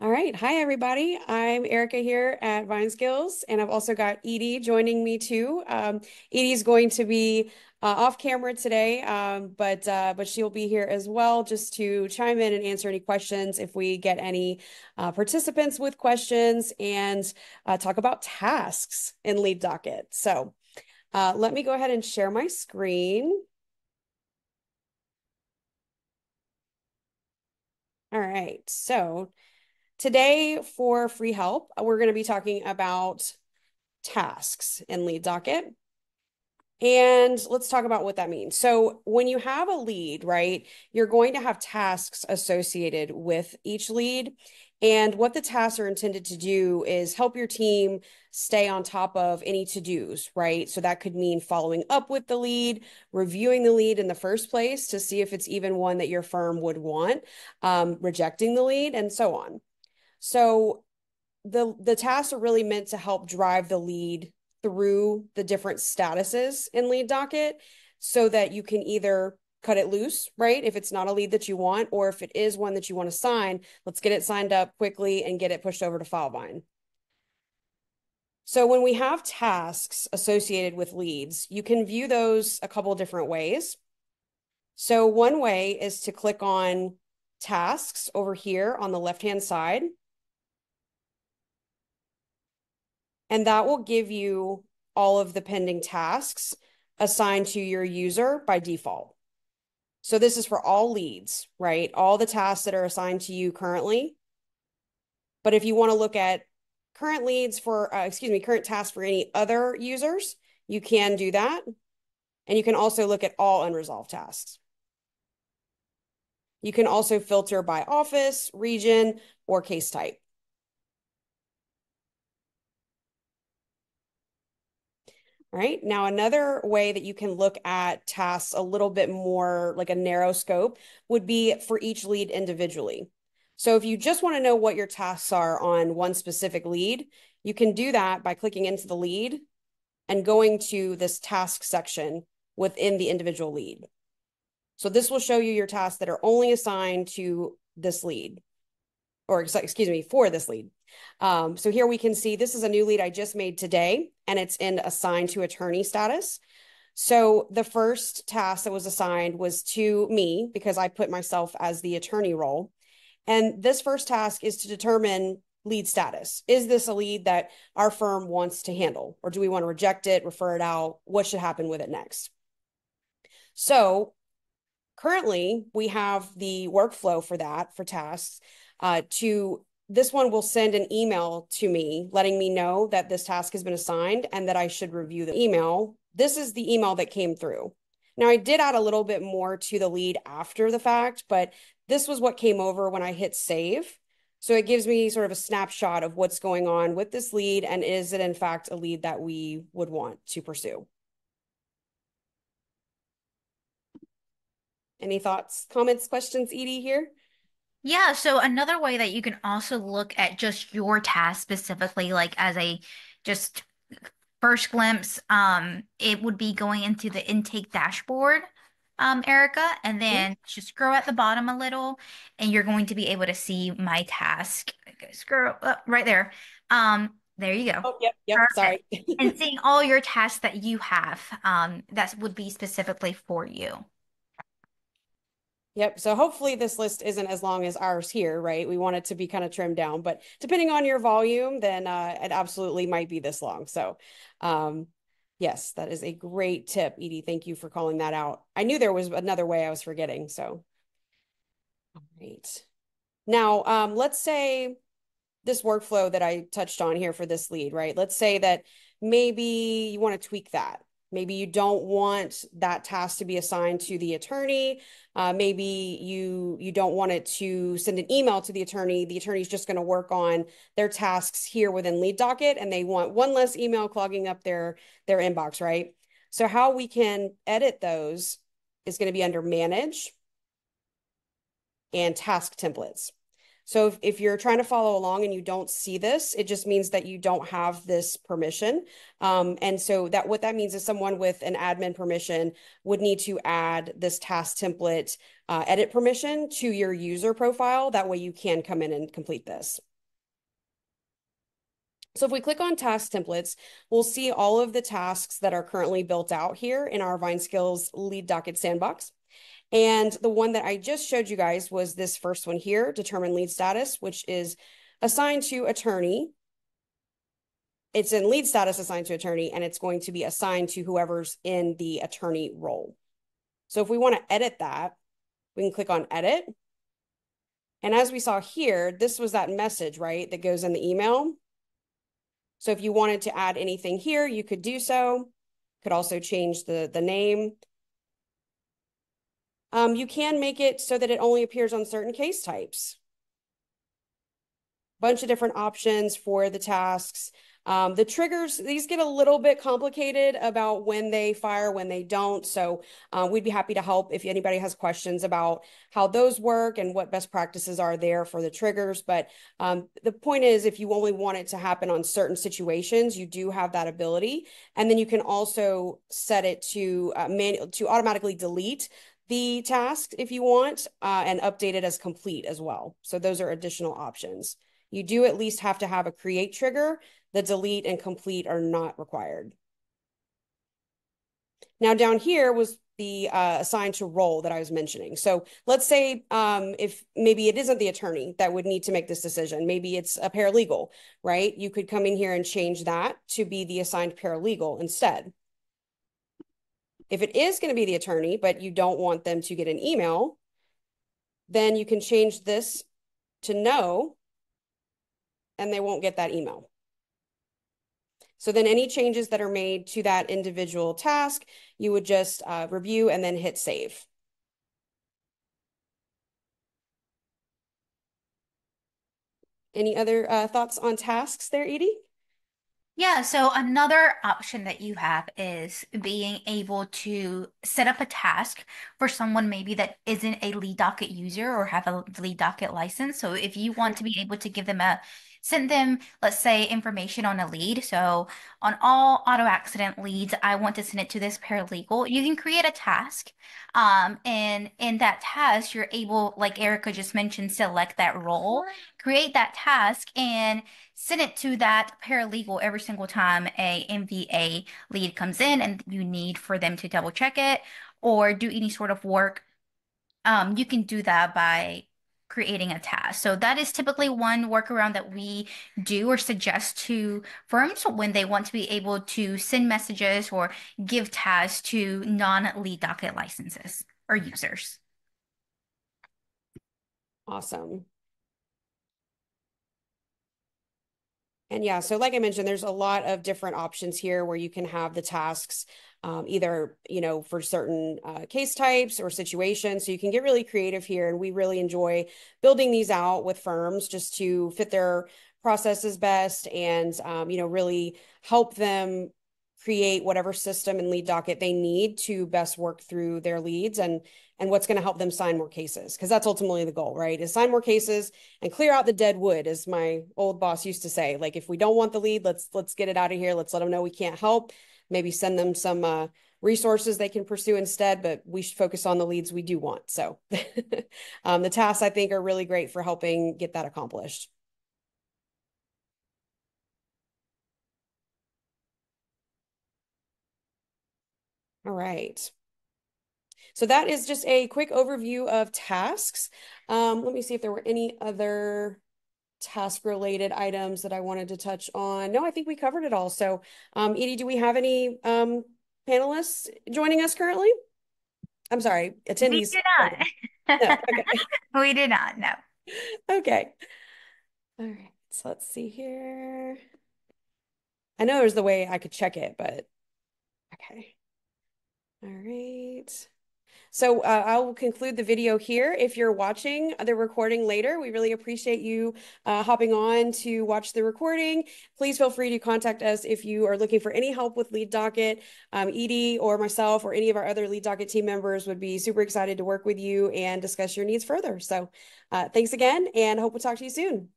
All right. Hi, everybody. I'm Erica here at Vine Skills, and I've also got Edie joining me too. Edie's going to be off camera today, but she'll be here as well just to chime in and answer any questions if we get any participants with questions and talk about tasks in Lead Docket. So let me go ahead and share my screen. All right. So today for free help, we're going to be talking about tasks in Lead Docket. And let's talk about what that means. So, when you have a lead, right, you're going to have tasks associated with each lead. And what the tasks are intended to do is help your team stay on top of any to-dos, right? So that could mean following up with the lead, reviewing the lead in the first place to see if it's even one that your firm would want, rejecting the lead, and so on. So the tasks are really meant to help drive the lead through the different statuses in Lead Docket so that you can either cut it loose, right? If it's not a lead that you want, or if it is one that you want to sign, let's get it signed up quickly and get it pushed over to FileVine. So when we have tasks associated with leads, you can view those a couple different ways. So one way is to click on tasks over here on the left-hand side. And that will give you all of the pending tasks assigned to your user by default. So this is for all leads, right? All the tasks that are assigned to you currently. But if you want to look at current leads for, current tasks for any other users, you can do that. And you can also look at all unresolved tasks. You can also filter by office, region, or case type. All right. Now, another way that you can look at tasks a little bit more like a narrow scope would be for each lead individually. So if you just want to know what your tasks are on one specific lead, you can do that by clicking into the lead and going to this task section within the individual lead. So this will show you your tasks that are only assigned to this lead, or excuse me, for this lead. So here we can see this is a new lead I just made today, and it's in assigned to attorney status. So the first task that was assigned was to me because I put myself as the attorney role. And this first task is to determine lead status. Is this a lead that our firm wants to handle, or do we want to reject it, refer it out? What should happen with it next? So currently, we have the workflow for that, for tasks. This one will send an email to me letting me know that this task has been assigned and that I should review the email. This is the email that came through. Now, I did add a little bit more to the lead after the fact, but this was what came over when I hit save. So it gives me sort of a snapshot of what's going on with this lead, and is it in fact a lead that we would want to pursue? Any thoughts, comments, questions, Edie here? Yeah, so another way that you can also look at just your task specifically, like as a just first glimpse, it would be going into the intake dashboard, Erica, and Mhm. then just scroll at the bottom a little, and you're going to be able to see my task. Okay, scroll up right there. There you go. Oh, yep, yep, Perfect. sorry. And seeing all your tasks that you have, that would be specifically for you. Yep. So hopefully this list isn't as long as ours here, right? We want it to be kind of trimmed down, but depending on your volume, then it absolutely might be this long. So, um, yes, that is a great tip, Edie. Thank you for calling that out. I knew there was another way I was forgetting. So, all right. Now, let's say this workflow that I touched on here for this lead, right? Let's say that maybe you want to tweak that. Maybe you don't want that task to be assigned to the attorney. Maybe you don't want it to send an email to the attorney. The attorney's just going to work on their tasks here within Lead Docket, and they want one less email clogging up their inbox, right? So how we can edit those is going to be under Manage and Task Templates. So if you're trying to follow along and you don't see this, it just means that you don't have this permission. And so that what that means is someone with an admin permission would need to add this task template edit permission to your user profile. That way you can come in and complete this. So if we click on task templates, we'll see all of the tasks that are currently built out here in our VineSkills Lead Docket Sandbox. And the one that I just showed you guys was this first one here, determine lead status, which is assigned to attorney. It's in lead status assigned to attorney, and it's going to be assigned to whoever's in the attorney role. So if we want to edit that, we can click on edit. And as we saw here, this was that message, right, that goes in the email. So if you wanted to add anything here, you could do so. Could also change the name. You can make it so that it only appears on certain case types. Bunch of different options for the tasks. The triggers, these get a little bit complicated about when they fire, when they don't. So we'd be happy to help if anybody has questions about how those work and what best practices are there for the triggers. But the point is, if you only want it to happen on certain situations, you do have that ability. And then you can also set it to to automatically delete the task if you want and update it as complete as well. So those are additional options. You do at least have to have a create trigger. The delete and complete are not required. Now down here was the assigned to role that I was mentioning. So let's say if maybe it isn't the attorney that would need to make this decision, maybe it's a paralegal, right? You could come in here and change that to be the assigned paralegal instead. If it is going to be the attorney, but you don't want them to get an email, then you can change this to no, and they won't get that email. So then any changes that are made to that individual task, you would just review and then hit save. Any other thoughts on tasks there, Eydi? Yeah, so another option that you have is being able to set up a task for someone maybe that isn't a lead docket user or have a lead docket license. So if you want to be able to give them send them, let's say, information on a lead. So on all auto accident leads, I want to send it to this paralegal. You can create a task. And in that task, you're able, like Erica just mentioned, select that role, create that task, and send it to that paralegal every single time a MVA lead comes in and you need for them to double check it or do any sort of work. You can do that by creating a task. So that is typically one workaround that we do or suggest to firms when they want to be able to send messages or give tasks to non-lead docket licenses or users. Awesome. And yeah, so like I mentioned, there's a lot of different options here where you can have the tasks either, for certain case types or situations. So you can get really creative here. And we really enjoy building these out with firms just to fit their processes best and, really help them create whatever system and lead docket they need to best work through their leads and what's going to help them sign more cases, because that's ultimately the goal, right? Is sign more cases and clear out the dead wood, as my old boss used to say. Like, if we don't want the lead, let's get it out of here. Let's let them know we can't help. Maybe send them some resources they can pursue instead, but we should focus on the leads we do want. So the tasks, I think, are really great for helping get that accomplished. All right. So that is just a quick overview of tasks. Let me see if there were any other task related items that I wanted to touch on. No, I think we covered it all. So, Eydi, do we have any panelists joining us currently? I'm sorry, We attendees. do No, not. okay. We do not, no. Okay. All right. So let's see here. I know there's the way I could check it, but okay. All right. So I will conclude the video here. If you're watching the recording later, we really appreciate you hopping on to watch the recording. Please feel free to contact us if you are looking for any help with Lead Docket. Edie or myself or any of our other Lead Docket team members would be super excited to work with you and discuss your needs further. So thanks again, and hope we'll talk to you soon.